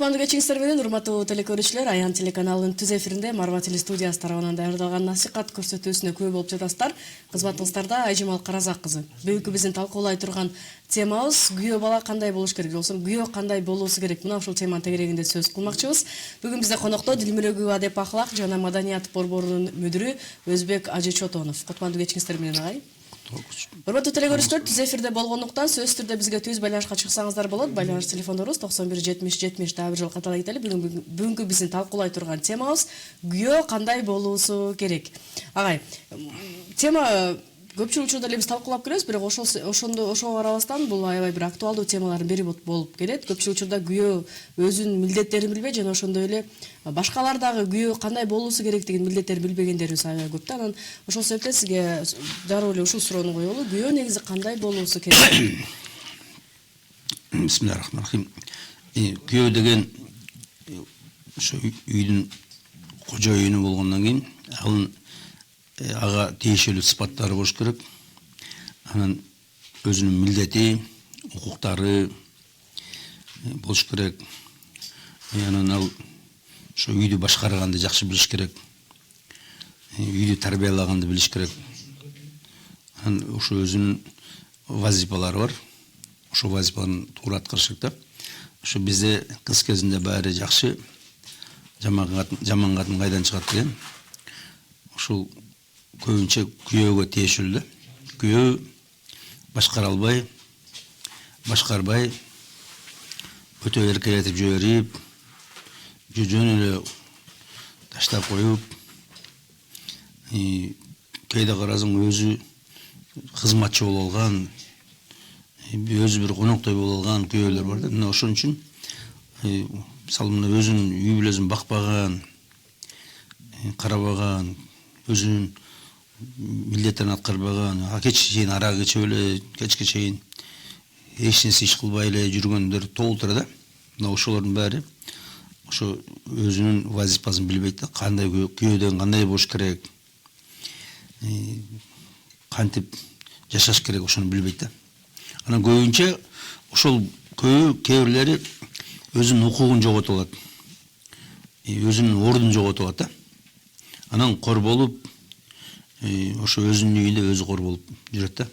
Кутмандуу кечиңиздер менен урматтуу телекөрүүчүлөр, Аян телеканалынын түз эфиринде Марва телестудия тарабынан даярдалган насихат көрсөтүүсүнө күбө болуп жатасыздар. Кызматыңыздарда Айжамал Каразак кызы. Бүгүнкү биздин талкуулай турган темабыз күйөө бала кандай болуш керек, болсо күйөө кандай болуусу керек. Мына ушул теманын тегерегинде сөз кылмакчыбыз. Бүгүн бизде конокто Дилмирөгү Адеп Ахлак жана Маданият борборунун мүдүрү Өзбек Ажычотонов. Кутмандуу кечиңиздер менен агай. Урматтуу телекөрүүчүлөр, түз эфирде болгондуктан сөзсүз түрдө бизге түз байланышка чыксаңыздар болот. Байланыш телефондорубуз 91 70 70 дагы бир жолу каталай кетели. Бүгүнкү биздин талкуулай турган темабыз күйөө кандай болуусу керек. Агай, тема көпчүлүк учурда эле биз талкуулап келебиз, бирок ошого карабастан бул аябай бир актуалдуу темалардын бири болуп келет. Көпчүлүк учурда күйөө өзүнүн милдеттерин билбей, жана ошондой эле башкалар дагы күйөө кандай болуусу керектигин милдеттерин билбегендерибиз аябай көп да. Анан ошол себептен сизге дароо эле ушул суроону коелу. Күйөө негизи кандай болуусу керек? Бисмиллахиррахманиррахим. Күйөө деген ошо үйдүн кожоюну болгондон кийин анын ага тиешелүү сыпаттары болуш керек. Анан өзүнүн милдети, укуктары болуш керек. Анан ал ошо үйдү башкарганды жакшы билиш керек. Үйдү тарбиялаганды билиш керек. Анан ошо өзүнүн вазифалары бар. Ошо вазифаларын туура аткарыш керек да. Ошо бизде кыз кезинде баары жакшы, жаман катын кайдан чыгат деген. Ошол көбүнчө күйөөгө тиешелүү да. Күйөө башкара албай, башкарбай, өтө эркелетип жиберип, жөн эле таштап коюп, кээде карасаң өзү кызматчы болуп алган, өзү бир коноктой болуп алган күйөөлөр бар да. Мына ошон үчүн мисалы мына өзүнүн үй бүлөсүн бакпаган, карабаган, өзүнүн милдеттерин аткарбаган, кечке чейин арак ичип эле, кечке чейин эч нерсе иш кылбай эле жүргөндөр толтура да. Мына ошолордун баары ошо өзүнүн вазифасын билбейт да. Кандай күйөөдөн кандай болуш керек, кантип жашаш керек, ошону билбейт да. Анан көбүнчө ошол күйөө кээ бирлери өзүнүн укугун жоготуп алат, өзүнүн ордун жоготуп алат да. Анан кор болуп, ошо өзүнүн үйүндө өзү кор болуп жүрөт да.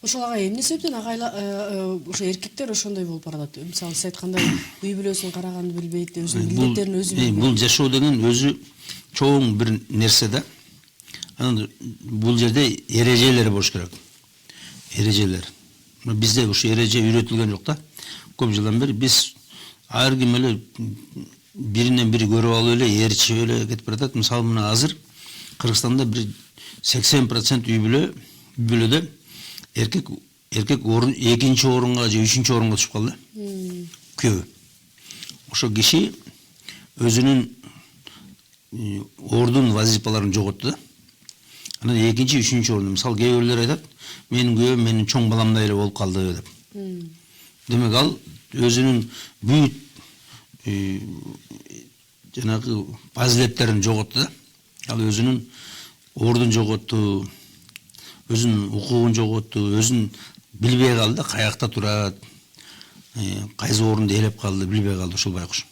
Ошол агай эмне себептен ошо эркектер ошондой болуп баратат? Мисалы сиз айткандай үй бүлөсүн караганды билбейт, өзүнүн милдеттерин өзү билбейт. Бул жашоо деген өзү чоң бир нерсе да. Анан бул жерде эрежелер болуш керек. Эрежелер. Бизде ошо эреже үйрөтүлгөн жок да. Көп жылдан бери биз ар ким эле биринен бири көрүп алып эле ээрчип эле кетип баратат. Мисалы мына азыр Кыргызстанда бир 80% үй бүлөдө эркек орун экинчи орунга же үчүнчү орунга түшүп калды. Күйөө. Ошо киши өзүнүн ордун, вазифаларын жоготту да. Анан экинчи, үчүнчү орун. Мисалы кээ бирлер айтат, менин күйөөм менин чоң баламдай эле болуп калды деп. Демек ал өзүнүн бүт жанагы фазилеттерин жоготту да. Ал өзүнүн ордун жоготту, өзүнүн укугун жоготту, өзүн билбей калды, каякта турат, кайсы орунду ээлеп калды, билбей калды ушул байкуш.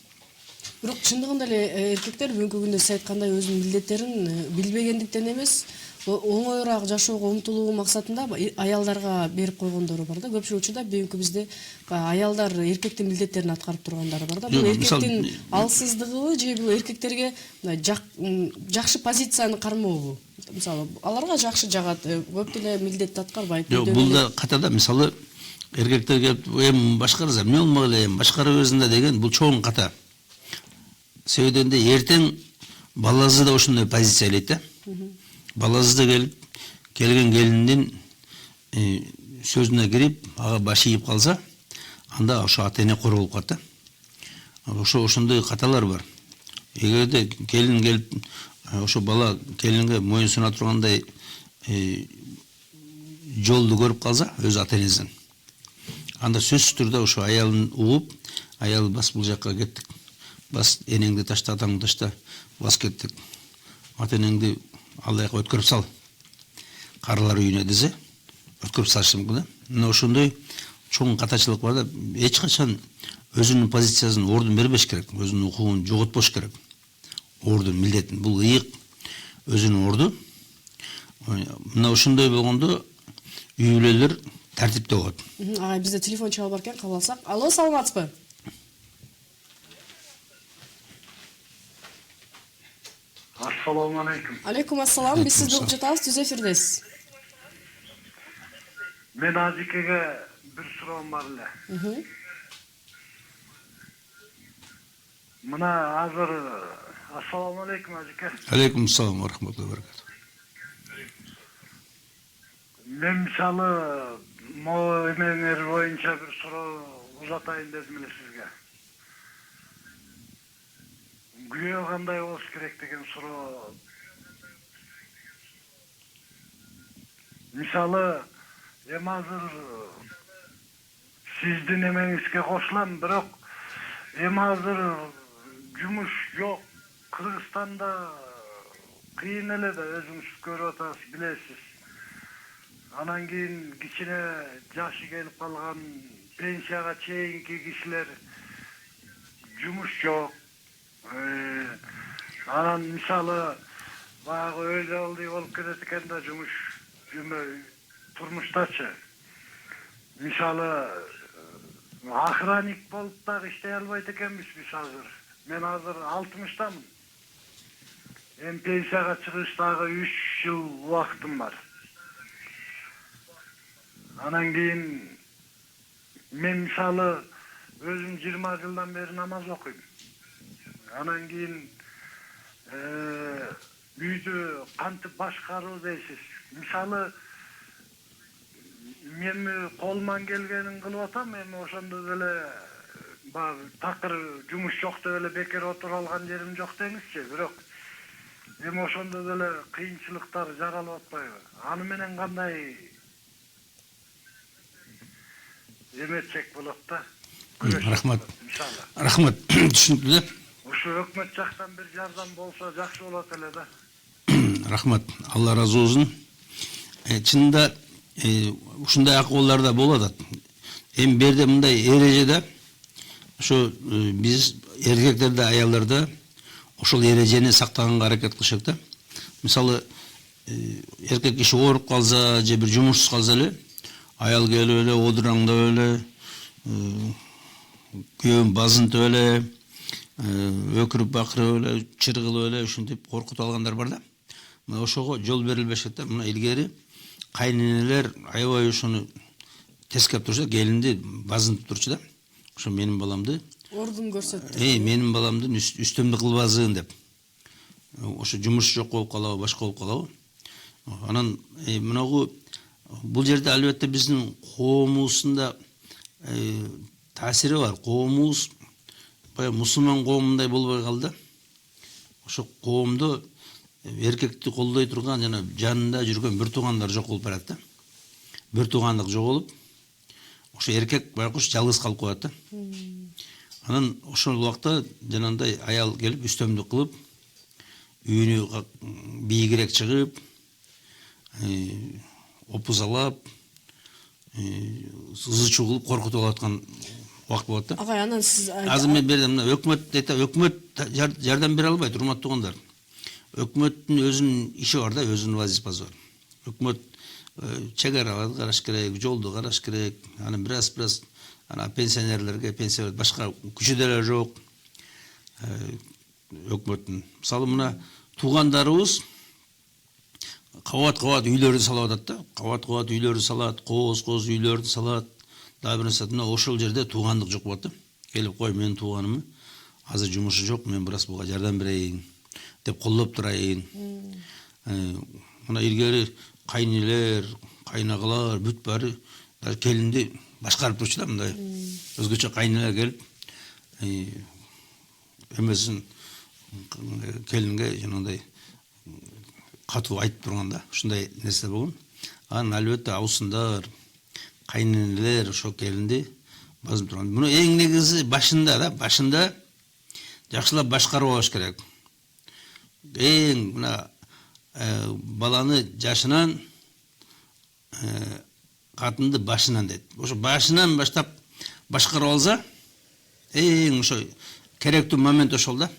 Бирок чындыгында эле эркектер бүгүнкү күндө сиз айткандай өзүнүн милдеттерин билбегендиктен эмес, оңоюраак жашоого умтулуу максатында аялдарга берип койгондору бар да. Көпчүлүк учурда бүгүнкү бизде аялдар эркектин милдеттерин аткарып тургандары бар да. Бул эркектин алсыздыгыбы же бул эркектерге жакшы позицияны кармообу? Мисалы аларга жакшы жагат, көп деле милдетти аткарбайт. Жок, бул да ката да. Мисалы эркектер келип, эми башкарса эмне болмок эле, башкарып берсин да деген, бул чоң ката. Себебинде эртең баласы да ошондой позиция элейт да. Баласы да келген келиндин сөзүнө кирип, ага баш ийип калса, анда ошо ата эне кор болуп калат да. Ошондой каталар бар. Эгерде келин келип, ошо бала келинге моюн суна тургандай жолду көрүп калса, өз ата энесинен, анда сөзсүз түрдө ошо аялын угуп, аял бас бул жакка кеттик, бас энеңди ташта, атаңды ташта, бас кеттик, ата энеңди ал жака өткөрүп сал, карылар үйүнө десе, өткөрүп салышы мүмкүн да. Мына ошондой чоң катачылык бар да. Эч качан өзүнүн позициясын ордун бербеш керек, өзүнүн укугун жоготпош керек. Ордун милдетин, бул ыйык өзүнүн орду. Мына ошондой болгондо үй бүлөлөр тартипте болот. Агай, бизде телефон чалып бар экен, кабыл алсак. Алло, саламатсызбы? Assalomu alaykum. Алейкум ассалам, биз сизди угуп жатабыз, түз эфирдесиз. Men Azikaga bir so'rovim bor edi. Mana hozir assalomu alaykum Azika. Алейкум ассалам ва рахматуллахи ва баракатух. Men misali muomalangiz bo'yicha bir so'rov uzatayın dedim ele sizga. Kuyov qanday bo'lishi kerak degan so'rov. Misali hozir sizdin emangizga qo'shilam, biroq hozir yumush yo'q. Qirg'izistonda qiyin eleda, o'zingiz ko'rib o'tasiz, bilasiz. Anan keyin kichine yoshi kelib qolgan pensiyaga cheyinki kishilar yumush yo'q. Anan misali bayağı öyle oldu olup giderken de turmuştaçı. Misali ahranik bolup da işte albayt ekenmiş biz hazır. Ben hazır 60'tamın. Hem pensiyaga çıkıştagı 3 yıl vaktim var. Anan keyin men misali özüm 20 yıldan beri namaz okuyum. Anan keyin үйдү кантип башкаруу дейсиз. Мисалы мен колуман келгенин кылып атам, эми ошондо деле такыр жумуш жок деп эле бекер отуруп алган жерим жок деңизчи. Бирок эми ошондо деле кыйынчылыктар жаралып атпайбы? Аны менен кандай эметсек болот да? Рахмат. Рахмат. Түшүнүктүү. Ошо өкмөт жактан бир жардам болсо жакшы болот эле да. Рахмат. Алла разы болсун. Чынында ушундай акыбалдарда болот. Эми берде мындай эрежеде ошо биз эркектерде, аялдарда ошол эрежени сактаганга аракет кылышат да. Мисалы эркек киши ооруп калса же бир жумушсуз калса эле, аял келип эле одураңдап эле, күйөөм базынтып эле, өкүрүп бакырып эле, чыргылып эле ушинтип коркутуп алгандар бар да. Мына ошого жол берилбешет да. Мына илгери кайненелер аябай ошону тескеп турчу, келинди базынтып турчу да. Ошо менин баламды Ордун көрсөттү. Менин баламдын үстөмдүк кылбасын деп. Ошо жумуш жок болуп калабы, башка болуп калабы. Анан мынагу бул жерде албетте биздин коомубуздун таасири бар. Коомубуз мусулман коомундай болбой калды. Ошо коомдо эркекти колдой турган жана жанында жүргөн бир туугандар жок болуп барат да. Бир туугандык жоголуп, ошо эркек байкуш жалгыз калып коет да. Анан ошол убакта жанагындай аял келип үстөмдүк кылып, үйүнө бийигирээк чыгып, опузалап, ызы кылып коркутуп аткан убакыт болот да. Агай, анан сиз Азыр мен бердим, мына өкмөт жардам бере албайт, урматтуу туугандар. Өкмөттүн өзүнүн иши бар да, өзүнүн вазифасы бар. Өкмөт чегараларды караш керек, жолду караш керек. Анан бираз ана пенсионерлерге пенсия башка күчү деле жок. Өкмөттүн. Мисалы мына туугандарыбыз кабат үйлөрдү салып атат да. Кабат үйлөрдү салат, кооз үйлөрдү салат. Дагы бир нерсе, ошол жерде туугандык жок болот да. Келип кой, мен тууганым, азыр жумушу жок, мен бираз буга жардам берейин деп колдоп турайын. Мына илгери кайнелер, кайнагалар бүт баары келинди башкарып турчу да, мындай өзгөчө кайнелер келип эмесин келинге жанагындай катуу айтып турган да, ушундай нерсе болгон. Анан албетте абысындар, кайненелер ошо келинди базып турган. Муну эң негизи башында жакшылап башкарып алыш керек. Эң мына баланы жашынан, катынды башынан дейт. Ошо башынан баштап башкарып алса, Эң ошо керектүү момент ошол да.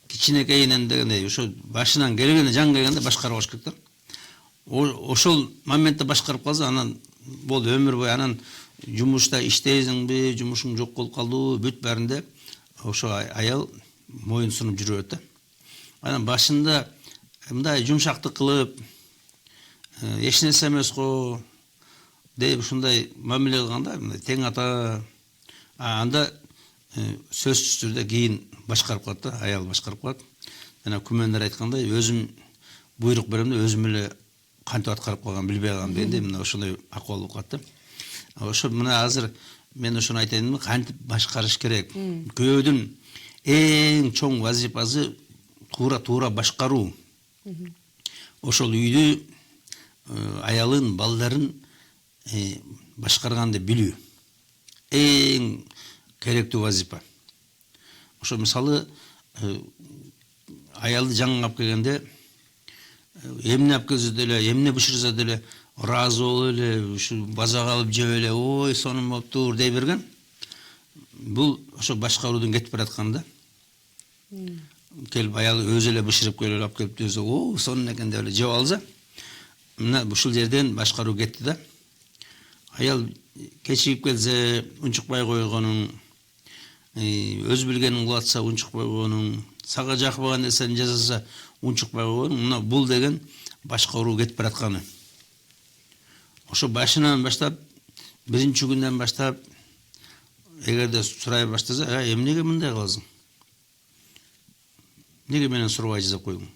Кичинекейинен дегенде ошо башынан келгенде жан келгенде башкарып алыш керек да. Ошол моментте башкарып калса анан болду өмүр бою анан жумушта иштейсиңби, жумушуң жок болуп калдыбы, бүт баарында ошо аял моюн сунуп жүрө берет да. Анан башында мындай жумшактык кылып, эч нерсе эмес го деп ушундай мамиле кылганда тең ата анда сөзсүз түрдө кийин башкарып калат да, аял башкарып калат. Жана күмөндөр айткандай, өзүм буйрук берем да, өзүм эле кантип аткарып калган билбей калгам дегенде мына ошондой акыбал болуп калат да. Ошо мына азыр мен ошону айтайынмы, кантип башкарыш керек. Күйөөдүн эң чоң вазифасы туура башкаруу. Ошол үйдү, аялын, балдарын башкарганды билүү эң керектүү вазифа. Ошо мисалы аялды жаңы алып келгенде эмне алып келсе деле, эмне бышырса деле ыраазы болуп эле, ушу базак алып жеп эле, ой, сонун болуптур дей берген. Бул ошо башкаруудун кетип баратканы да. Келип аял өзү эле бышырып келип алып келип десе, о, сонун экен деп эле жеп алса, мына ушул жерден башкаруу кетти да. Аял кечигип келсе, унчукпай койгонуң, өз билгенин кылатса унчукпай койгонуң, сага жакпаган нерсени жасаса унчукпай койгонуң, мына бул деген башкаруу кетип баратканы. Ошо башынан баштап, биринчи күндөн баштап, эгерде сурай баштаса, эмнеге мындай кыласың? Неге менен сурабай жасап койдуң?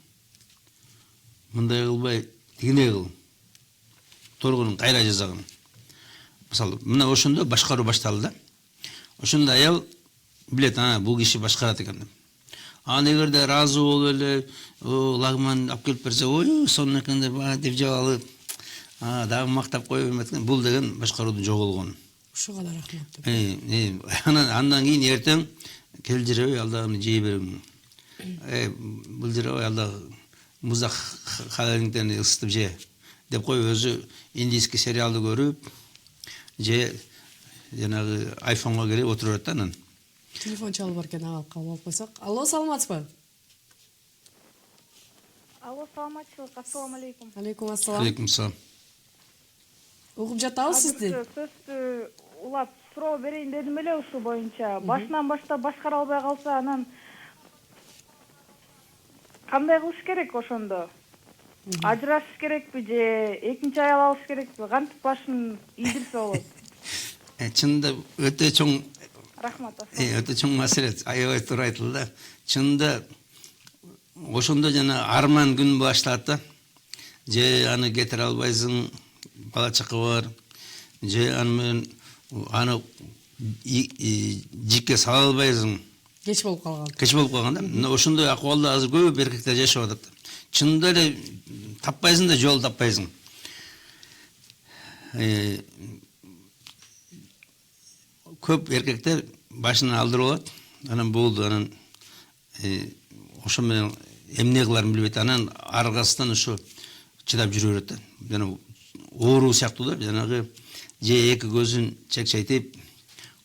Мындай кылбай, тигине кыл. Торгунун кайра жасагын. Мисалы, мына ошондо башкаруу башталды да. Ошондо аял билет, бул киши башкарат экен деп. Эгерде ыраазы болуп эле, лагман алып келип берсе, ой, сонун экен деп жеп алып, дагы мактап коюп эметкен, бул деген башкаруудун жоголгону. Ушуга да рахмат. Андан кийин эртең кел жеребей алдагыны жей бериң. Бул жеребей алдагы музак холодильниктен ысытып же деп коюп өзү индийский сериалды көрүп, же жанагы айфонго кирип отура берет да анан. Телефон чалып бар экен, ага кабыл алып койсок. Алло, саламатсызбы? Алло, саламатчылык, ассаламу алейкум. Алейкум ассалам. Алейкум салам. Угуп жатабыз сизди. Сөздү улап суроо берейин дедим эле ушул боюнча. Башынан баштап башкара албай калса, анан кандай кылыш керек ошондо? Ажырашыш керекпи же экинчи аял алыш керекпи? Кантип башын ийдирсе болот? Чынында өтө чоң, Рахмат. өтө чоң маселе. Аябай туура айтылды да. Чынында ошондо жана арман күн башталат да. Же аны кетире албайсың, бала чака бар. Же аны жикке сала албайсың. Кеч болуп калган. Кеч болуп калган да. Мына ошондой акыбалда азыр көп эркектер жашап атат. Чынында эле таппайсың да, жол таппайсың. Көп эркектер башынан алдырып алат. Анан болду, анан ошо менен эмне кыларын билбейт. Анан аркасынан ошо чыдап жүрө берет да. Жана оору сыяктуу да, жанагы же эки көзүн чекчейтип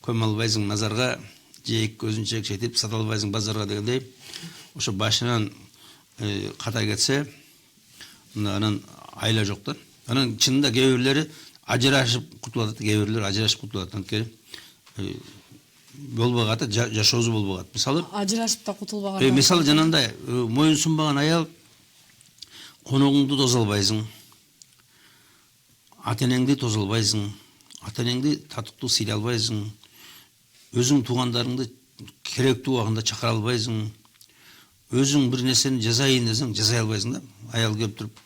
көмө албайсың назарга, же эки көзүн чекчейтип сата албайсың базарга дегендей. Ошо башынан ката кетсе, анан айла жок да. Анан чынында кээ бирлери ажырашып кутулат, кээ бирлери ажырашып кутулат. Анткени болбой калат, жашоосу болбой калат. Мисалы, ажырашып да кутулбаган. Мисалы жанагындай моюн сунбаган аял коногуңду тозо албайсың. Ата-энеңди тозо албайсың. Ата-энеңди татыктуу сыйлай албайсың. Өзүң туугандарыңды керектүү убагында чакыра албайсың. Өзүң бир нерсени жасайын десең, жасай албайсың да. Аял келип туруп,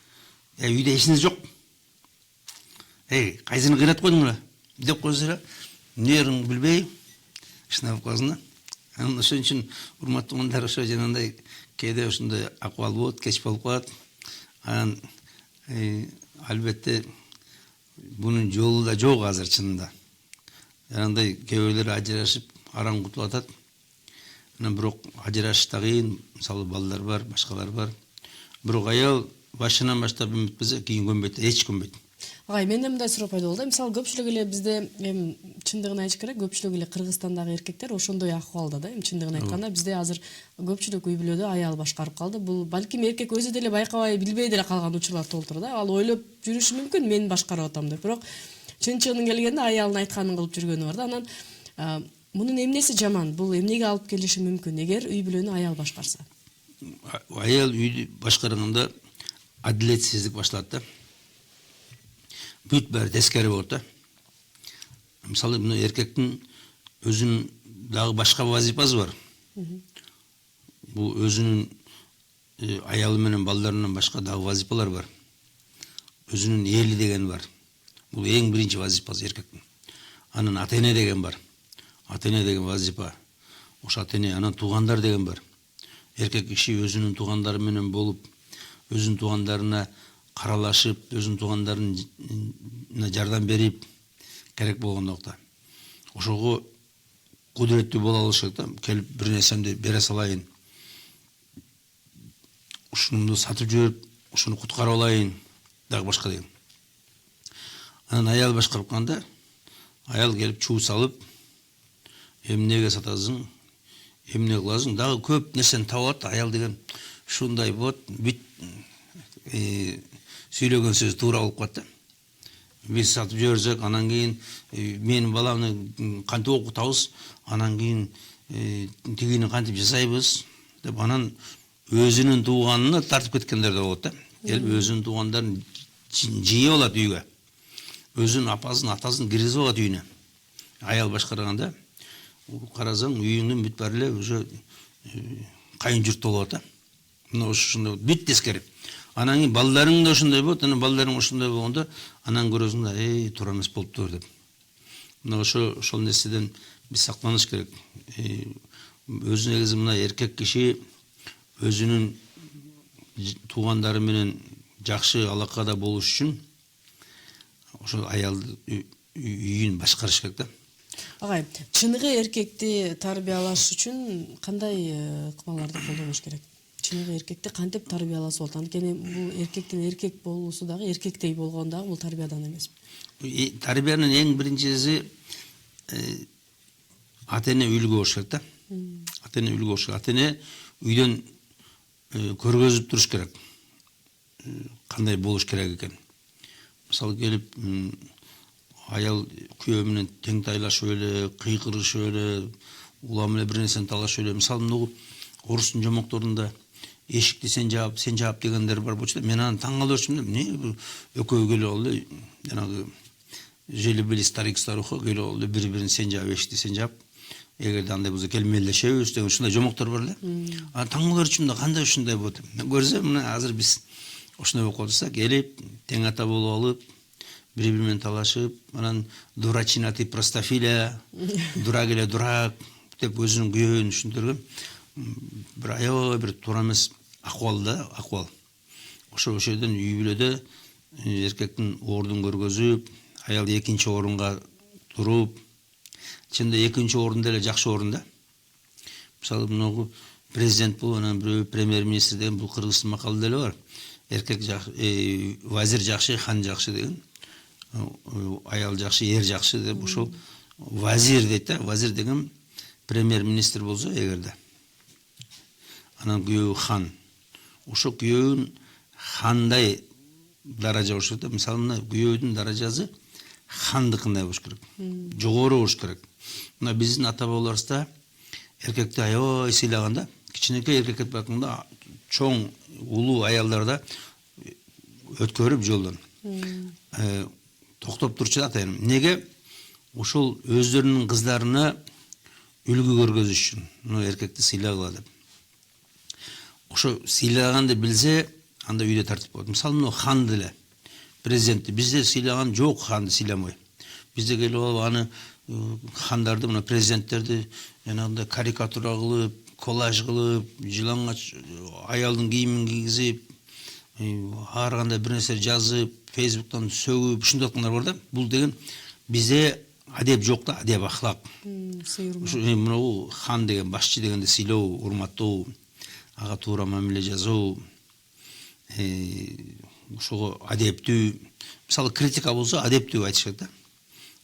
үйдө эч нерсе жок. Кайсыны кыйнатып койдуң эле деп койсо, эмнелерин билбей, ышынап каласың да. Анан ошон үчүн урматтуу угандар, ошо жанагындай кээде ушундай акыбал болот, кеч болуп калат. Анан албетте бунун жолу да жок азыр чынында. Жанагындай кээ бирлер ажырашып араң кутулуп атат. Анан бирок ажырашыш да кыйын, мисалы балдар бар, башкалар бар. Бирок аял башынан баштап үмүтпесе, кийин көнбөйт, эч көнбөйт. Агай, менде мындай суроо пайда болду. Мисалы көпчүлүк эле бизде чындыгын айтыш керек, көпчүлүк эле Кыргызстандагы эркектер ошондой акыбалда да. Чындыгын айтканда бизде азыр көпчүлүк үй бүлөдө аял башкарып калды. Бул балким эркек өзү деле байкабай, билбей деле калган учурлар толтур да. Ал ойлоп жүрүшү мүмкүн, мен башкарып атам деп. Бирок чын-чынын келгенде аялдын айтканын кылып жүргөнү бар да. Анан мунун эмнеси жаман? Бул эмнеге алып келиши мүмкүн эгер үй бүлөнү аял башкарса? Аял үйдү башкарганда адилетсиздик башталат да. Бүт бәрі тескери болот да. Мисалы, мына эркектин өзүнүн дагы башка вазифасы бар. Бул өзүнүн аялы менен балдарынан башка дагы вазифалар бар. Өзүнүн эли деген бар. Бул эң биринчи вазифасы эркектин. Анан ата-эне деген бар. Ата-эне деген вазифа. Ошо ата-эне, анан туугандар деген бар. Эркек киши өзүнүн туугандары менен болуп, өзүнүн туугандарына каралашып, өзүнүн туугандарына жардам берип керек болгондукта. Ошого кудуреттүү боло алыш керек да. Келип бир нерсемди бере салайын. Ушуну сатып жиберип, ушуну куткарып алайын, дагы башка деген. Анан аял башкарып калганда, аял келип чуу салып, эмнеге сатасың, эмне кыласың, дагы көп нерсени табат. Аял деген ушундай болот, бүт сүйлөгөн сөз туура болуп калат да. Биз сатып жиберсек, анан кийин менин баламды кантип окутабыз, анан кийин тигини кантип жасайбыз деп, анан өзүнүн тууганына тартып кеткендер да болот да. Келип өзүнүн туугандарын жыйып алат үйгө. Өзүнүн апасын, атасын киргизип алат үйүнө. Аял башкарганда карасаң, үйүңдүн бүт баары эле уже кайын журт болот да. Мына ошондой бүт тескери. Анан кийин балдарың да ошондой болот, анан балдарың ошондой болгондо, анан көрөсүң да, туура эмес болуптур деп. Мына ошол нерседен биз сактаныш керек. Өзү негизи мына эркек киши өзүнүн туугандары менен жакшы алакада болуш үчүн ошо аялды үйүн башкарыш керек да. Агай, чыныгы эркекти тарбиялаш үчүн кандай ыкмаларды колдонуш керек? Чыныгы эркекти кантип тарбияласа болот? Анткени бул эркектин эркек болуусу дагы эркектей болгон дагы бул тарбиядан эмеспи? Тарбиянын эң биринчиси ата-эне үлгү болуш керек да. Ата-эне үлгү болуш керек. Ата-эне үйдөн көргөзүп туруш керек. Кандай болуш керек экен. Мисалы келип, аял күйөө менен тең тайлашып эле, кыйкырышып эле, улам эле бир нерсени талашып эле. Мисалы, мына орустун жомокторунда эшикти сен жаап дегендер бар болчу да. Мен аны таң кала берчүмүн да. Эмне экөө келип алды, жанагы жили-били старик старуха келип алды, бири-бирин сен жаап, эшикти сен жаап, эгерде андай болсо келмелешебиз деген ушундай жомоктор бар эле. Аны таң кала берчүмүн да, кандай ушундай болот деп. Мен көрсөм, мына азыр биз ошондой болуп калдык, келип, тең ата болуп алып, бири-бири менен талашып, анан дурачина ты простофиля, дурак эле дурак деп өзүнүн күйөөнүн түшүндүргөн. Бир аябай бир туура эмес акыбал да, акыбал. Ошо жерден үй бүлөдө эркектин ордун көргөзүп, аял экинчи орунга туруп, чында экинчи орун деле жакшы орун да. Мисалы, мына президент бул, анан бирөө премьер-министр деген, бул кыргыз макалы деле бар. Эркек вазир жакшы, хан жакшы деген. Аял жакшы, эр жакшы деп, ошол вазир дейт да. Вазир деген премьер-министр болсо эгерде. Анан күйөө хан. Ошо күйөөнүн хандай даража болуш керек да. Мисалы, мына күйөөдүн даражасы хандыкындай болуш керек. Жогору болуш керек. Мына биздин ата бабаларыбызда эркекти аябай сыйлаганда, кичинекей эркекке бакканда чоң улуу аялдарда өткөрүп жолдон. Токтоп турчу да ата-энем. Неге? Ошол өздөрүнүн кыздарына үлгү көргөзүш үчүн. Мына эркекти сыйлагыла деп. Ошо сыйлаганды билсе, анда үйдө тартип болот. Мисалы, мына хан деле, президентти бизде сыйлаган жок, ханды сыйламай. Бизде келип алып аны хандарды, мына президенттерди жанагындай карикатура кылып, коллаж кылып, жылаңач аялдын кийимин кийгизип, ар кандай бир нерсе жазып, фейсбуктан сөгүп, ушундай кылгандар бар да. Бул деген бизде адеп жок да, адеп ахлак. Ушу мына хан деген, башчы дегенди сыйлоо, урматтоо, ага туура мамиле жасоо, ошого адептүү, мисалы критика болсо адептүү айтышат да.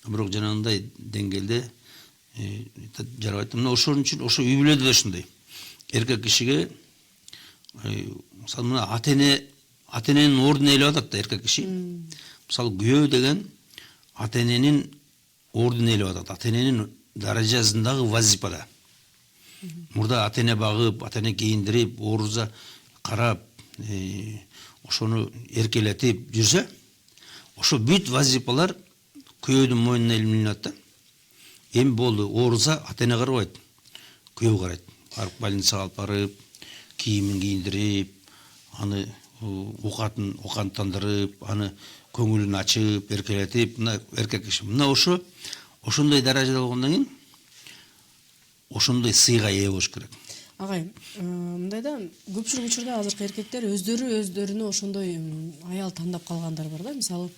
Бирок жанагындай деңгээлде жарабайт. Мына ошон үчүн ошо үй бүлөдө да ушундай. Эркек кишиге мисалы мына ата эненин ордун ээлеп атат да эркек киши. Мисалы күйөө деген ата эненин ордун ээлеп атат. Ата эненин даражасындагы вазипада. Мурда ата эне багып, ата эне кийиндирип, ооруза карап, ошону эркелетип жүрсө, ошо бүт вазипалар күйөөдүн мойнуна илинип да. Эми болду, ооруза ата эне карабайт, күйөө карайт. Барып больницага алып барып, кийимин кийиндирип, аны окантандырып, аны көңүлүн ачып, эркелетип, мына эркек киши. Мына ошондой даражада болгондон кийин ошондой сыйга ээ болуш керек. Агай, мындайда көпчүлүк учурда азыркы эркектер өздөрүнө ошондой аял тандап калгандар бар да. Мисалы,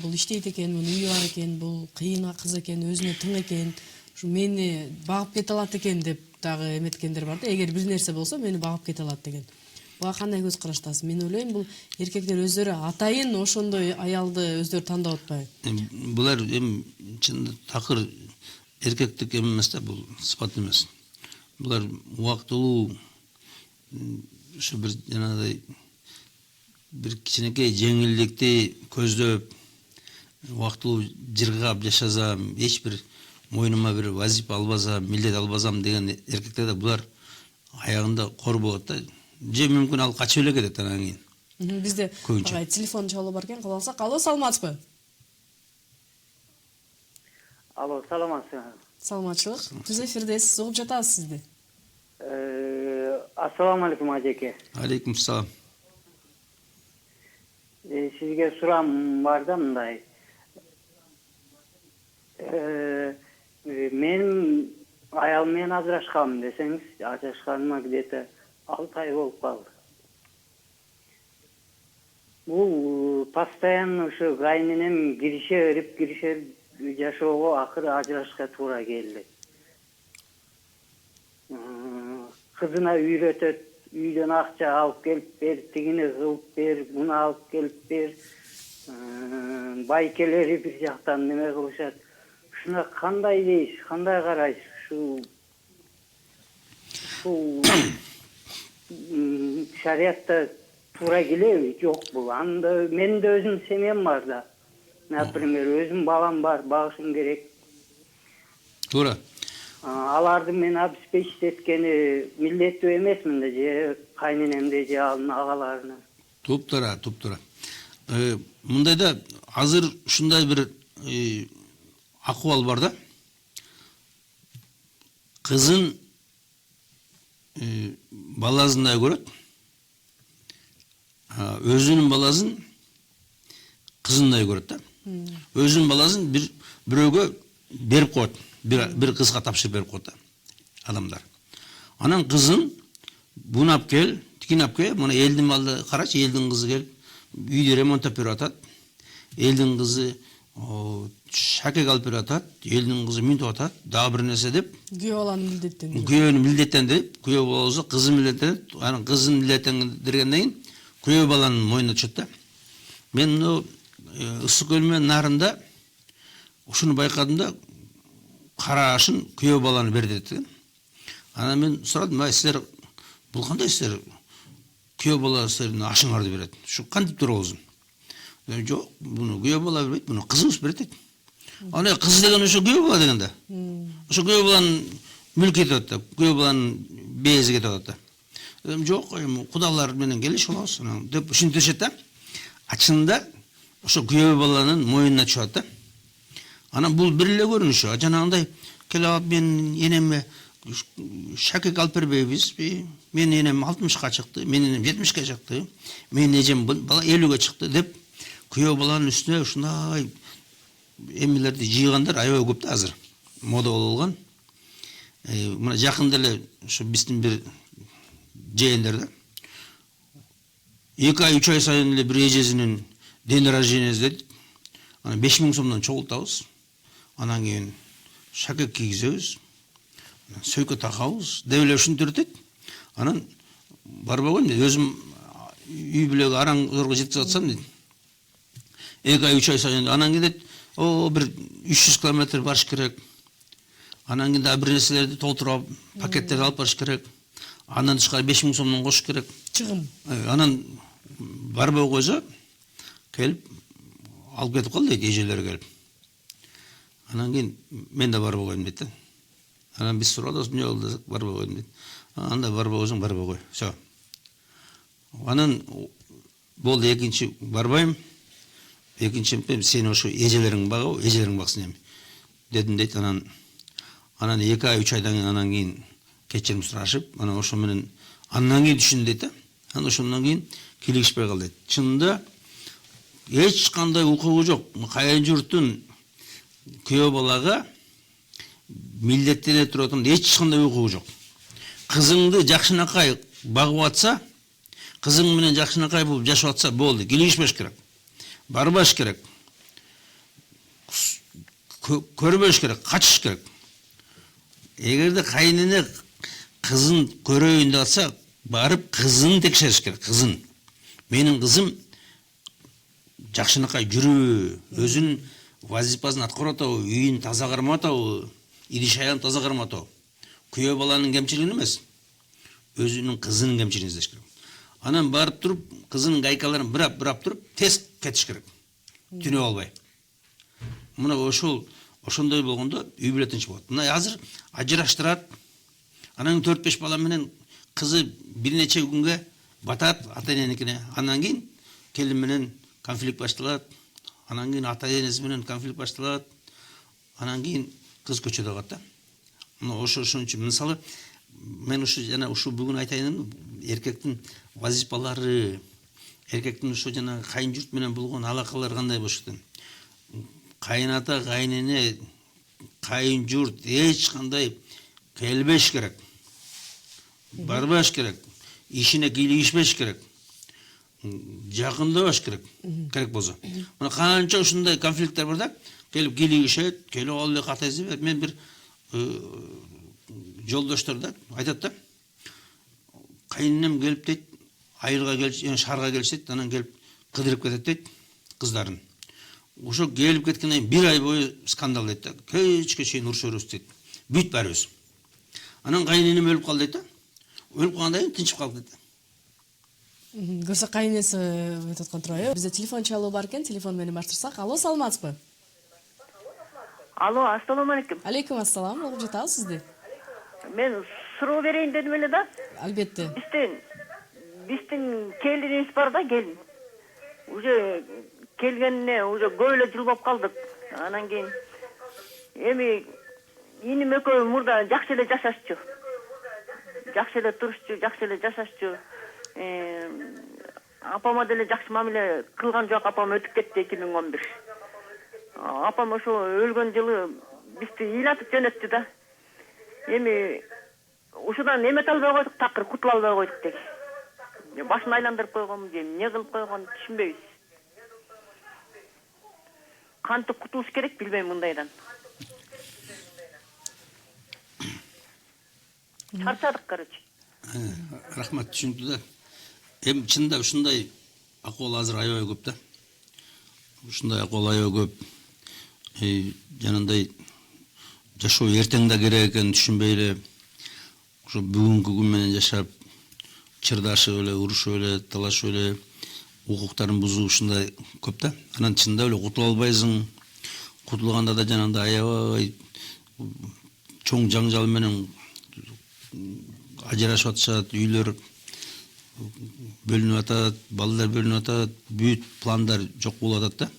бул иштейт экен, мунун үйү бар экен, бул кыйын кыз экен, өзүнө тың экен, ушу мени багып кете алат экен деп дагы эметкендер бар да. Эгер бир нерсе болсо мени багып кете алат деген. Буга кандай көз караштасыз? Мен ойлойм, бул эркектер өздөрү атайын ошондой аялды өздөрү тандап атпайбы? Булар эми чын такыр эркектик эмес да, бул сыпат эмес. Булар убактылуу ушу бир жанагыдай бир кичинекей жеңилдикти көздөп убактылуу жыргап жашасам, эч бир мойнума бир вазипа албасам, милдет албасам деген эркектер да булар аягында кор болот да. Же мүмкүн ал качып эле кетет анан кийин. Бизде телефон чалуу бар экен, кабыл алсак. Алло, саламатсызбы? Алло, саламатсызбы? Саламатчылык. Түз эфирдесиз, угуп жатабыз сизди. Ассаламу алейкум ажеке. Алейкум салам. Сизге суram бар да мындай. Мен аял менен ажырашканмын десеңиз, ажырашканыма где-то 6 ай болуп калды. Бул постоянно ушу кайненем киришер жашоого акыры ажырашка туура келди. Кызына үйрөтөт, үйдөн акча алып келип бер, тигини кылып бер, муну алып келип бер. Байкелери бир жактан неме кылышат. Ушуна кандай дейсиз, кандай карайсыз? Ушул шариатта туура келеби, жок бул? Анда менин да өзүмдүн семьям бар да. Например, өзүм балам бар, багышым керек. Туура. Аларды мен обеспечить эткени милдеттүү эмесмин да, же кайненемди, же агаларыны. Туптура. Мындайда азыр ушундай бир акыбал бар да. Кызын баласындай көрөт. Өзүнүн баласын кызындай көрөт да. Өзүнүн баласын бирөөгө берип коет. Бир кызга тапшырып берип коет да адамдар. Анан кызын буну алып кел, тикини алып кел, мына элдин балды карачы, элдин кызы келип үйдү ремонттоп берип атат. Элдин кызы шакек алып берип атат, элдин кызы мынтип атат, дагы бир нерсе деп. Күйөө баланы милдеттендирип. Күйөөнү милдеттендирип, күйөө болсо кызын милдеттендирип, анан кызын милдеттендиргенден кийин күйөө баланын мойнуна түшөт да. Мен мына ысык көл менен нарында ушуну байкадым да, карашын күйөө баланы берди деген. Анан мен сурадым, силер бул кандай силер күйөө бала силердин ашыңарды берет. Ушу кантип тура болсун? Жок, буну күйөө бала бербейт, буну кызыбыз берет дейт. Ана кыз деген ошо күйөө бала деген да. Ошо күйөө баланын мүлкү кетип атат да, күйөө баланын бээзи кетип атат да. Жок, эми кудалар менен келишип алабыз деп ушинтишет да. Ачында ошо күйөө баланын мойнуна түшөт да. Анан бул бир эле көрүнүшү. Жанагындай келип алып мен энеме шакек алып бербейбизби? Мен энем 60ка чыкты, мен энем 70ке чыкты, мен эжем бала 50ге чыкты деп күйөө баланын үстүнө ушундай эмелерди жыйгандар аябай көп да азыр. Мода болуп алган. Мына жакында эле ушу биздин бир жээндөр да. 2 ай 3 ай сайын эле бир эжесинин ден рождениясы дейт. Анан 5000 сомдон чогултабыз. Анан кийин шакек кийгизебиз. Сөйкө такабыз. Деп эле ушинтип өтөт. Анан барбай койдум, өзүм үй бүлөгө араң зорго жетип жатсам дейт. 2 ай 3 ай сайын анан кетет. Bir 300 kilometre барыш керек. Анан кийин дагы бир нерселерди толтуруп, пакеттерди алып барыш керек. Андан тышкары 5000 сомдон кошуш керек. Чыгым. Анан барбай койсо келип алып кетип кал дейт эжелери келип. Анан кийин мен да барбай коем дейт. Анан биз сурабыз эмне болду десек барбай коем дейт. Анда барбай койсоң барбай кой. Все. Анан болду экинчи барбайм. Экинчи сен ошо эжелериң багып, эжелериң баксын эми дедим дейт. Анан 2 ай 3 айдан кийин анан кийин кечирим сурашып, анан ошо менен андан кийин түшүндүм дейт. Анан ошондон кийин кийлигишпей калды дейт. Чынында эч кандай укугу жок. Кайын журттун күйөө балага милдеттене туратын эч кандай укугу жок. Кызыңды жакшынакай багып атса, кызың менен жакшынакай болуп жашап атса болду. Кийлигишпеш керек. Барбаш керек. Көрбөш керек, качыш керек. Эгерде кайнене кызын көрөйүн деп атса, барып кызын текшериш керек, кызын. Менин кызым жакшынакай жүрүбү, өзүнүн вазифасын аткарып атабы, үйүн таза кармап атабы, идиш аягын таза кармап атабы. Күйөө баланын кемчилиги эмес, өзүнүн кызынын кемчилигин издеш керек. Анан барып туруп, кызынын гайкаларын бирап туруп, тез кетиш керек. Түнөп албай. Мына ошондой болгондо үй бүлө тынч болот. Мына азыр ажыраштырат. Анан 4-5 бала менен кызы бир нече күнгө батат ата-эненикине. Анан кийин келин менен конфликт башталат. Анан кийин ата-энеси менен конфликт башталат. Анан кийин кыз көчөдө калат да. Мына ошон үчүн мисалы мен жана бүгүн айтайын, эркектин вазифалары, эркектин жана кайын журт менен болгон алакалары кандай болуш керек? Кайната, кайнене, кайын журт эч кандай келбеш керек. Барбаш керек. Ишине кийлигишпеш керек. Жакындабаш керек. Керек болсо. Мына канча ушундай конфликттер бар да, келип кийлигишет, келип ал эле ката издеп, мен бир жолдоштор да айтат да. Кайынем келип дейт, айылга келип, шаарга келишет, анан келип кыдырып кетет дейт кыздарын. Ошо келип кеткенден кийин 1 ай бою скандал дейт да. Кечке чейин урушабыз дейт. Бүт барыбыз. Анан кайыненем өлүп калды дейт да. Өлүп калгандан кийин тынчып калып кетти. Көрсө кайнеси өтүп аткан турабы. Бизде телефон чалуу бар экен, телефон менен баштырсак. Алло, саламатсызбы? Алло, ассаламу алейкум. Алейкум ассалам, угуп жатабыз сизди. Мен суроо берейин дедим эле да. Албетте. Биздин келинибиз бар да, келин. Уже келгенине уже көп эле жыл болуп калдык. Анан кийин эми иним экөө мурда жакшы эле жашашчу. Жакшы эле турушчу, жакшы эле жашашчу. Апама деле жакшы мамиле кылган жок, апам өтүп кетти 2011. Апам ошо өлгөн жылы бизди ыйлатып жөнөттү да. Эми ушудан эмете албай койдук, такыр кутула албай койдук деги. Башын айландырып койгонбу же эмне кылып койгонун түшүнбөйбүз. Кантип кутулуш керек билбейм мындайдан. Чарчадык, короче. Рахмат, түшүнүктүү да. Эми чында ушундай акыбал азыр аябай көп да. Ушундай акыбал аябай көп. Жанагындай жашоо эртең да керек экенин түшүнбөй эле ошо бүгүнкү күн менен жашап, чырдашып эле, урушуп эле, талашып эле, укуктарын бузуу ушундай көп да. Анан чында эле кутула албайсың. Кутулганда да жанагындай аябай чоң жаңжал менен ажырашып атышат, үйлөр бөлүнүп атат, балдар бөлүнүп атат, бүт пландар жок болуп атат да.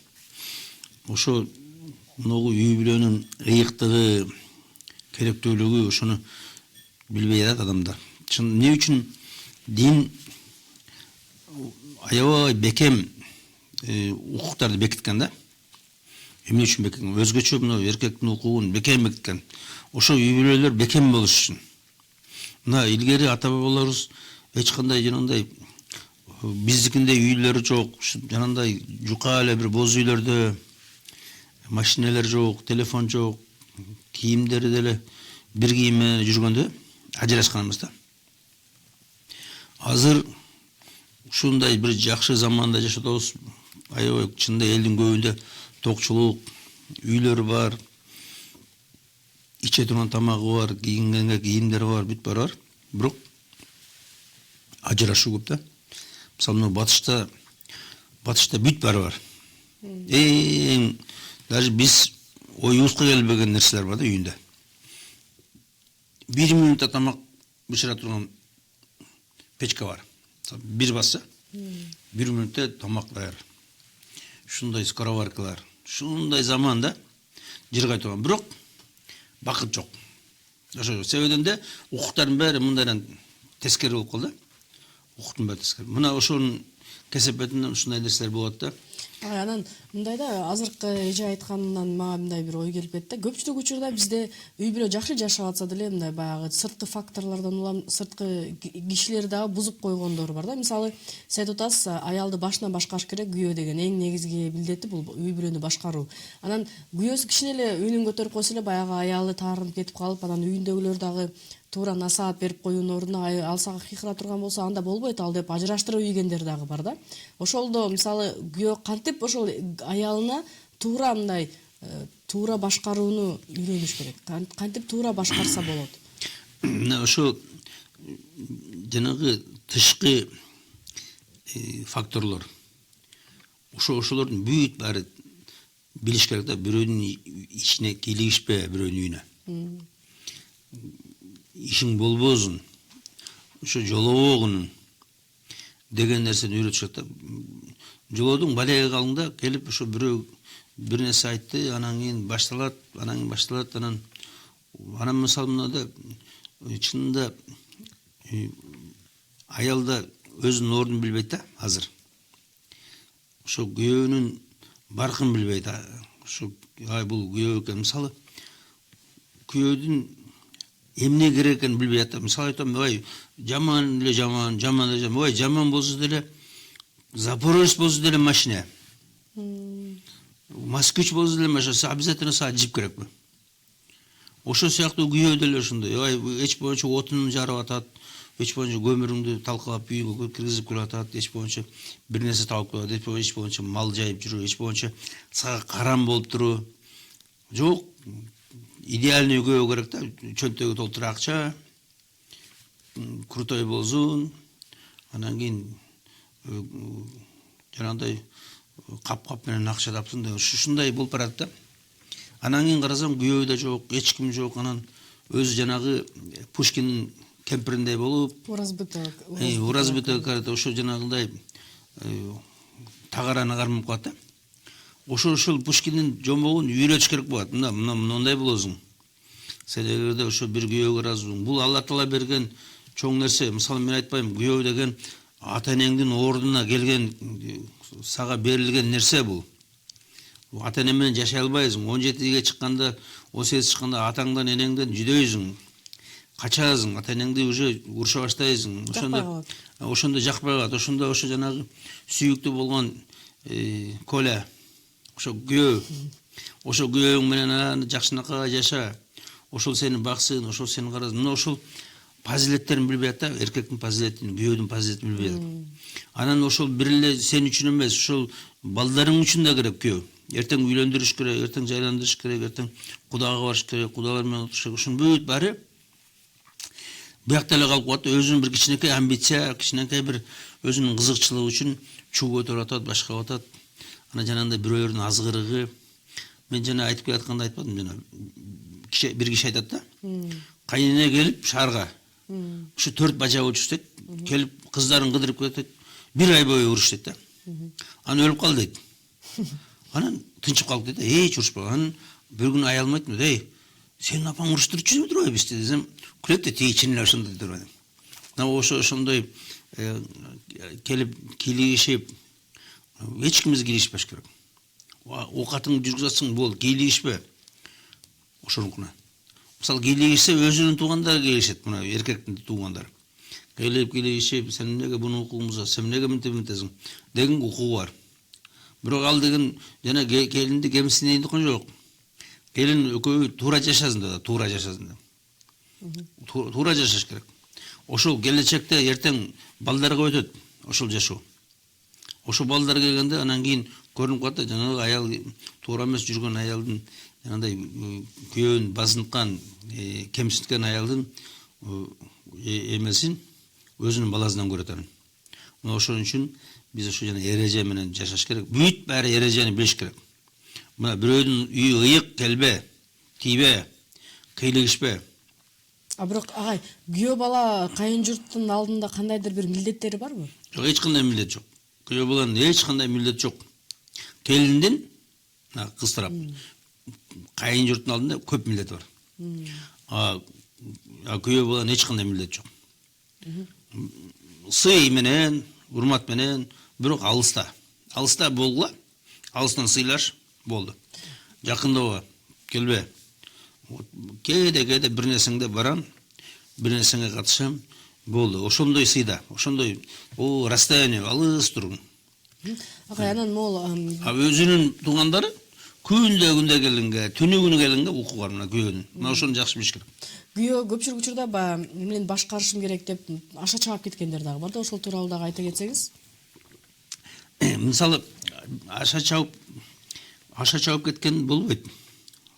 Ошо могу үй бүлөнүн ыйыктыгы, керектүүлүгү ошону билбей атат адамдар. Эмне үчүн дин аябай бекем укуктарды бекиткен да. Эмне үчүн бекиткен? Өзгөчө мына эркектин укугун бекем бекиткен. Ошо үй бүлөлөр бекем болуш үчүн. Мына илгери ата бабаларыбыз эч кандай жанагындай биздикиндей үйлөрү жок, жанагындай жука эле бир боз үйлөрдө машиналар жок, телефон жок, кийимдери деле бир кийим менен жүргөндө ажырашкан эмес да. Азыр ушундай бир жакшы заманда жашап атабыз. Аябай чынында элдин көбүндө токчулук, үйлөр бар, иче турган тамагы бар, кийингенге кийимдери бар, бүт бар. Бирок ажырашуу көп да. Мисалы, батышта бүт бар. Даже биз оюбузга келбеген нерселер бар да үйүндө. 1 минутта тамак бышыра турган печка бар. Бир басса, 1 минутта тамак даяр. Шундай скороваркалар, шундай заманда жыргай турган. Бирок бакыт жок. Ошо себебинен де укуктардын баары мындайдан тескери болуп калды. Укуктун баары тескери. Мына ошонун кесепетинен ушундай нерселер болот да. Анан мындай да азыркы эже айтканынан мага мындай бир ой келип кетти. Көпчүлүк учурда бизде үй бүлө жакшы жашап атса деле мындай баягы сырткы факторлордон улам сырткы кишилер дагы бузуп койгондор бар да. Мисалы, сиз айтып атасыз, аялды башынан башкарыш керек, күйөө деген эң негизги милдети бул үй бүлөнү башкаруу. Анан күйөөсү кичине эле үнүн көтөрүп койсо эле баягы аялы таарынып кетип калып, анан үйүндөгүлөр дагы туура насаат берип коюунун ордуна алсага кыйкыра турган болсо анда болбойт ал деп ажыраштырып ийгендер дагы бар да. Ошолдо мисалы күйөө кантип ошол аялына туура мындай туура башкарууну үйрөнүш керек. Кантип туура башкарса болот. Ошо жанагы тышкы факторлор. Ошолордун бүт баары билиш керек да, бирөөнүн ичине кийлигишпе, бирөөнүн үйүнө. Ишин болбосун, ошо жолобогун деген нерсени үйрөтүшөт да. Жолоодун балеге калыңда келип ошо бирөө бир нерсе айтты, анан кийин башталат, анан мисалы мынада чынында аялда өзүнүн ордун билбейт да азыр. Ошо күйөөнүн баркын билбейт. Ошо бул күйөө экен. Мисалы, күйөөдүн эмне керек экенин билбей атат. Мисалы айтам, жаман эле жаман болсо деле Запорожец болсо деле машина. Москвич болсо деле машина, обязательно сага жип керекпи. Ошо сыяктуу күйөө деле ошондой. Эч боюнча отун жарып атат, эч боюнча көмүрүңдү талкалап үйгө киргизип келип атат, эч боюнча бир нерсе табып келип атат, эч боюнча мал жайып жүрүү, эч боюнча сага карам болуп туруу. Жок, идеальный күйөө керек да, чөнтөгү толтура акча, крутой болсун, анан кийин жанагындай кап менен акча тапсын деген ушундай болуп барат да. Анан кийин карасаң күйөө да жок, эч ким жок, анан өзү жанагы Пушкиндин кемпириндей болуп, уразбыток ошо жанагындай тагараны кармап калат да. Ошол Пушкиндин жомогун үйрөтүш керек болот. Мындай болосуң. Сен эгерде ошо бир күйөөгө ыраазысың, бул Алла Таала берген чоң нерсе. Мисалы, мен айтпайм, күйөө деген ата-энеңдин ордуна келген, сага берилген нерсе бул. Ата-эне менен жашай албайсың. 17-ге чыкканда, 18 чыкканда атаңдан, энеңден жүдөйсүң. Качасың, ата-энеңди уже уруша баштайсың. Ошондо жакпай калат. Ошондо ошо жанагы сүйүктүү болгон Коля, ошо күйөө, ошо күйөөң менен жакшынакай жаша. Ошол сени баксын, ошол сени карасын. Мына ошол фазилеттерин билбей атат, эркектин фазилетин, күйөөдүн фазилетин билбей атат. Анан ошол бир эле сен үчүн эмес, ошол балдарың үчүн да керек күйөө. Эртең үйлөндүрүш керек, эртең жайландырыш керек, эртең кудага барыш керек, кудалар менен отуруш керек. Ошонун бүт баары буякта эле калып калат. Өзүнүн бир кичинекей амбиция, кичинекей бир өзүнүн кызыкчылыгы үчүн чуу көтөрүп атат, башка атат. Ана жанагындай бирөөлөрдүн азгырыгы. Мен жана айтып келатканда айтпадым, жана бир киши айтат да. Кайнене келип шаарга. Ушу 4 бажа учуштайт, келип кыздарын кыдырып кетет. 1 ай бою уруштайт да. Анан өлүп кал дейт. Анан тынчып калып дейт, эч урушпаган. Анан бир күнү аялым айтты, сенин апаң уруштуруп жүрбүдүр бизди десем, күлөт да, тиги чын эле ошондой деп. Ошондой келип кийлигишип, эч кимиз кийлигишпеш керек. Оокатыңды жүргүзүп атсаң болду, кийлигишпе. Ошонукуна. Мисалы, кийлигишсе өзүнүн туугандары кийлигишет, мына эркектин туугандары. Келип кийлигишип, сен эмнеге буну укугуңузга, сен эмнеге мынтесиң деген укугу бар. Бирок ал деген жана келинди кемсинейин дегени жок. Келин экөө туура жашасын да, туура жашасын да. Туура жашаш керек. Ошол келечекте эртең балдарга өтөт. ошол жашоо. Ошо балдар келгенде анан кийин көрүнүп калат да жанагы аял туура эмес жүргөн аялдын жанагындай күйөөнүн базынткан, кемсинткен аялдын эмесин өзүнүн баласынан көрөт анан. Мына ошон үчүн биз ошо жана эреже менен жашаш керек. Бүт баары эрежени билиш керек. Мына бирөөнүн үйү ыйык келбе, тийбе, кыйлыгышпе. А бирок агай, күйөө бала кайын журттун алдында кандайдыр бир милдеттери барбы? Жок, эч кандай милдет жок. Күйөө баланын эч кандай милдет жок. Келиндин, кыз тарап, кайын журттун алдында көп милдет бар. Күйөө баланын эч кандай милдет жок. Сый менен, урмат менен, бирок алыста. Алыста болгула, алыстан сыйлаш болду. Жакындабы, келбе. Кээде бир нерсеңде барам, бир нерсеңе катышам, болду. Ошондой сыйда, ошондой расстояние алыс тургун. Агай, анан могул Өзүнүн туугандары күндө келгенге, түнү келгенге укуган мына күйөөнүн. Мына ошону жакшы билиш керек. күйөө көпчүлүк учурда баягы мен башкарышым керек деп аша чаап кеткендер дагы бар да, ошол тууралуу дагы айта кетсеңиз. Мисалы аша чаап кеткен болбойт.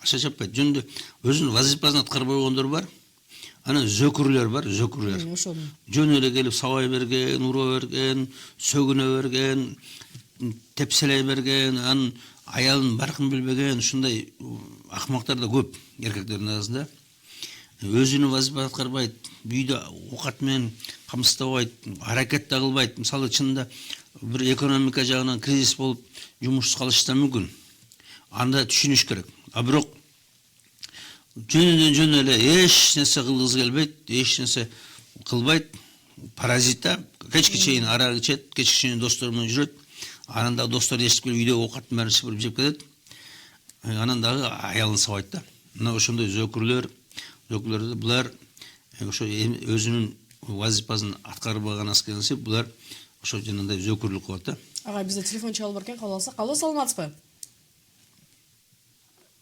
Аша чаппайт. Жөнүндө өзүнүн вазифасын аткарбай койгондор бар. Анан зөкүрлөр бар, зөкүрлөр. Ошол. Жөн эле келип сабай берген, ура берген, сөгүнө берген, тепселей берген, анын аялын баркын билбеген, ушундай акмактар да көп эркектердин арасында. Өзүнүн вазифасын аткарбайт, үйдө оокат менен камсыздабайт, аракет да кылбайт. Мисалы чынында бир экономика жагынан кризис болуп, жумушсуз калышы да мүмкүн. Анда түшүнүш керек. А бирок жөн эле эч нерсе кылгысы келбейт, эч нерсе кылбайт, паразитта, кечке чейин арак ичет, кечке чейин достору менен жүрөт. Анан дагы достор эчип келип үйдө оокаттын баарын сыпырып жеп кетет. Анан дагы аялын сабайт да. Мына ошондой зөкүрлөр булар ошо өзүнүн вазифасын аткарбаган аскерси, булар ошо жанагындай зөкүрлүк кылат да. Агай, бизде телефон чалып бар экен, кабыл алсак. Алло, саламатсызбы?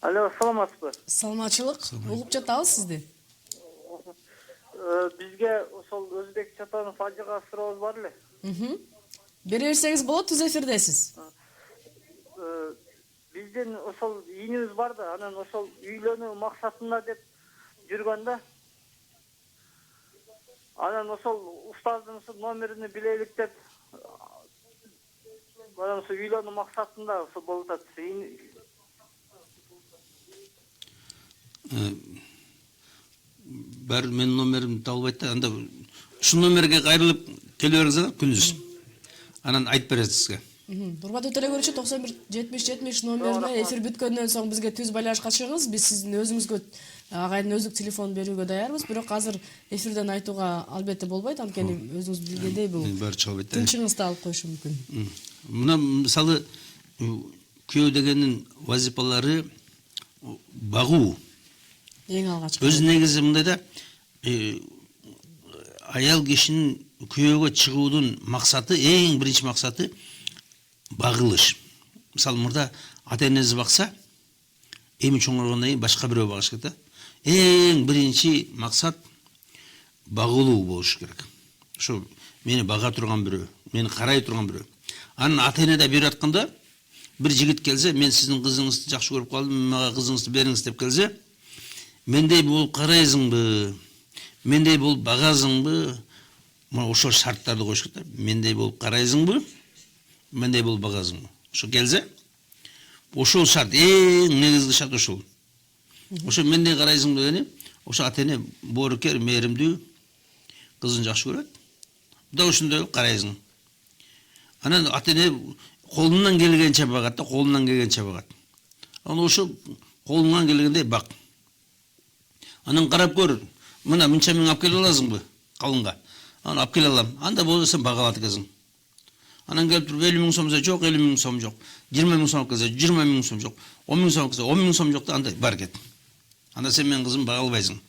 Алло, саламатсызбы? Саламатчылык. Угуп жатабыз сизди. Бизге ошол Өзбек Чатанов ажыга сурообуз бар эле. Бере берсеңиз болот, түз эфирдесиз. Биздин ошол ийинибиз бар да, анан ошол үйлөнүү максатында деп жүргөн да. Анан ошол устаздын номерин билелик деп анан ошо үйлөнүү максатында ошо болуп атат. Бар менин номеримди табылбайт да, анда ушул номерге кайрылып келе бериңиз күндүз. Анан айтып берет сизге. Урматтуу телекөрүүчү, 91-70-70 номерине эфир бүткөндөн соң бизге түз байланышка чыгыңыз. Биз сиздин өзүңүзгө агайдын өздүк телефонун берүүгө даярбыз, бирок азыр эфирден айтууга албетте болбойт, анткени өзүңүз билгендей бул Баары чалбайт. тынчыңызды алып коюшу мүмкүн. Мына мисалы күйөө дегендин вазифалары багуу. Эң алгач. Өз негизи мындай да, аял кишинин күйөөгө чыгуунун максаты, эң биринчи максаты багылыш. Мисалы мурда ата-энеси бакса, эми чоңойгондон кийин башка бирөө багыш керек да. Эң биринчи максат багылуу болуш керек. Ошо мени бага турган бирөө, мени карай турган бирөө. Анын ата-эне да берип атканда, бир жигит келсе, мен сиздин кызыңызды жакшы көрүп калдым, мага кызыңызды бериңиз деп келсе, мендей болуп карайсыңбы, мендей болуп багасыңбы, мына ошол шарттарды коюш керек да. Мендей болуп карайсыңбы, мендей болуп багасыңбы. Ошо келсе, ошол шарт, эң негизги шарт ошол. Ошо мендей карайсың дегени, ошо ата-эне боорукер, мээримдүү, кызын жакшы көрөт. Да ошондой карайсың. Анан ата-эне колунан келгенче багат да, колунан келгенче багат. Анан ошо колуңан келгендей бак. Анан карап көр, мына мынча миң алып келе аласыңбы калынга? Анан алып келе алам. Анда болсо сен бага алат экенсиң. Анан келип туруп 50 000 сом жок, 50 000 сом жок. 20 000 сом келсе, 20 000 сом жок. 10 000 сом келсе, 10 000 сом жок да, анда бар кет. Анда сен менин кызым бага албайсың,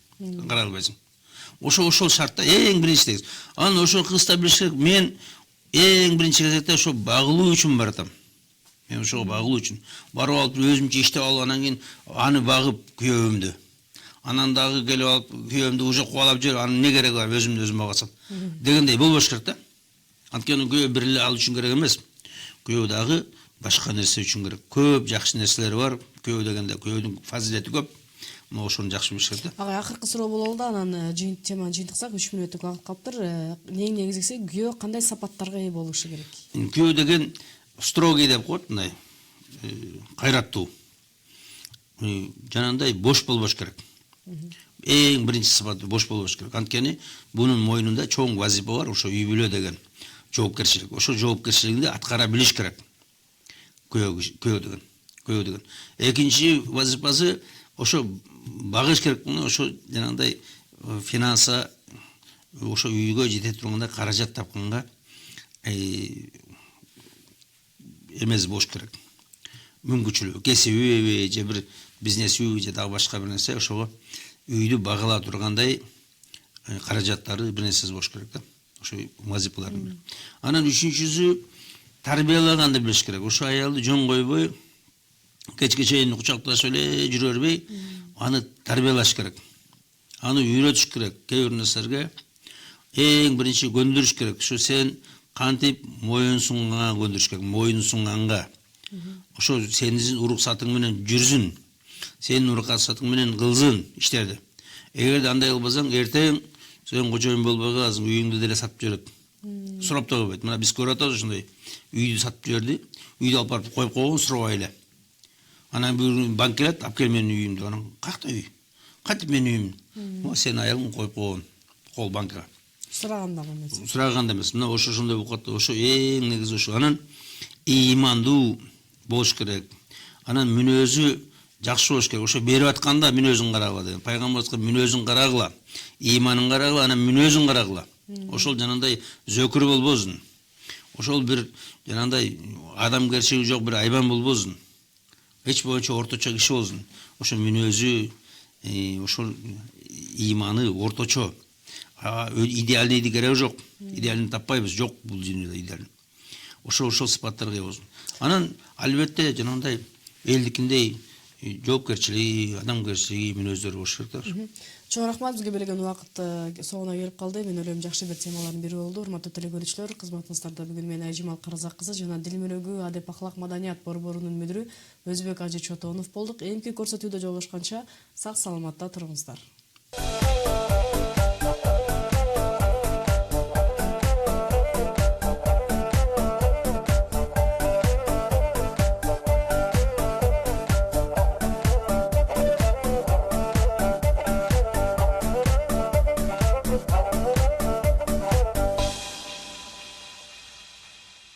карай албайсың. Ошол шартта эң биринчи дегиз. Анан ошол кызда билиш керек, мен эң биринчи кезекте ошо багылуу үчүн баратам. Мен ошого багылуу үчүн барып алып өзүмчө иштеп алып, анан кийин аны багып күйөөмдү. Анан дагы келип алып күйөөмдү уже кубалап жиберип, анын не кереги бар, өзүмдү өзүм багасам. Дегендей болбош керек да. Анткени күйөө бир эле ал үчүн керек эмес. Күйөө дагы башка нерсе үчүн керек. Көп жакшы нерселери бар. Күйөө дегенде күйөөдүн фазилети көп. Мына ошону жакшы билиш керек да. Ага, акыркы суроо бололу да, анан теманы жыйынтыксак 3 мүнөттүк убакыт калыптыр. Эң негизгиси күйөө кандай сапаттарга ээ болушу керек? Күйөө деген строгий деп коет, мындай кайраттуу. Жанагындай бош болбош керек. Эң биринчи сапаты бош болбош керек. Анткени бунун мойнунда чоң вазифа бар, ошо үй бүлө деген жоопкерчилик. Ошо жоопкерчилигинди аткара билиш керек. Күйөө деген. Экинчи вазифасы ошо багыш керек. Ошо жанагындай финанса ошо үйгө жете турганда каражат тапканга эмес болуш керек. Мүмкүнчүлүгү, кесиби же бир бизнеси же дагы башка бир нерсе ошого үйдү багыла тургандай каражаттары бир нерсеси болуш керек да. Ошо вазифаларын. Анан үчүнчүсү тарбиялаганды билиш керек. Ошо аялды жөн койбой, кечке чейин кучакташып эле жүрө бербей, аны тарбиялаш керек. Аны үйрөтүш керек. Кээ бир нерселерге эң биринчи көндүрүш керек. Ошо сен кантип моюн сунганга көндүрүш керек. Моюн сунганга. Ошо сенин уруксатың менен жүрсүн. Сенин уруксатың менен кылсын иштерди. Эгерде андай кылбасаң, эртең сен кочоюн болбой каласың, үйүңдү деле сатып жиберет. Сурап да койбойт. Мына биз көрүп атабыз ошондой. Үйдү сатып жиберди. Үйдү алып барып коюп койгон, сурабай эле. Анан бир банк келет, алып кел менин үйүмдү. Анан какта үй? Кантип менин үйүм? Сенин аялың коюп койгон. Кол банкка. Сураганда эмес. Сураганда эмес. Мына ошо ошондой болуп калды. Ошо эң негизи ошо. Анан ыймандуу болуш керек. Анан мүнөзү жакшы болуш керек. Ошо берип атканда мүнөзүн карагыла деген. Пайгамбар айтқан мүнөзүн карагыла, ыйманын карагыла, анан мүнөзүн карагыла. Ошол жанагындай зөкүр болбосун. Ошол бир жанагындай адамгерчилиги жок бир айбан болбосун. Эч болбойчу орточо киши болсун. Ошо мүнөзү, ошол ыйманы орточо. Идеальныйды кереги жок. Идеалын таппайбыз. Жок бул дүйнөдө идеал. Ошол сыпаттарга ээ болсун. Анан албетте жанагындай элдикиндей жоопкерчилиги, адамгерчилиги мүнөздөр болуш керек да. Чоң рахмат, бизге берилген убакыт соңуна келип калды. Мен ойлойм жакшы бир темалардын бири болду. Урматтуу телекөрүүчүлөр, кызматыңыздарда бүгүн мен Айжымал Каразак кызы жана Дил мөрөгү Адеп Ахлак Маданият борборунун мүдүрү Өзбек Ажы Чотонов болдук. Эмки көрсөтүүдө жолугушканча сак саламатта туруңуздар.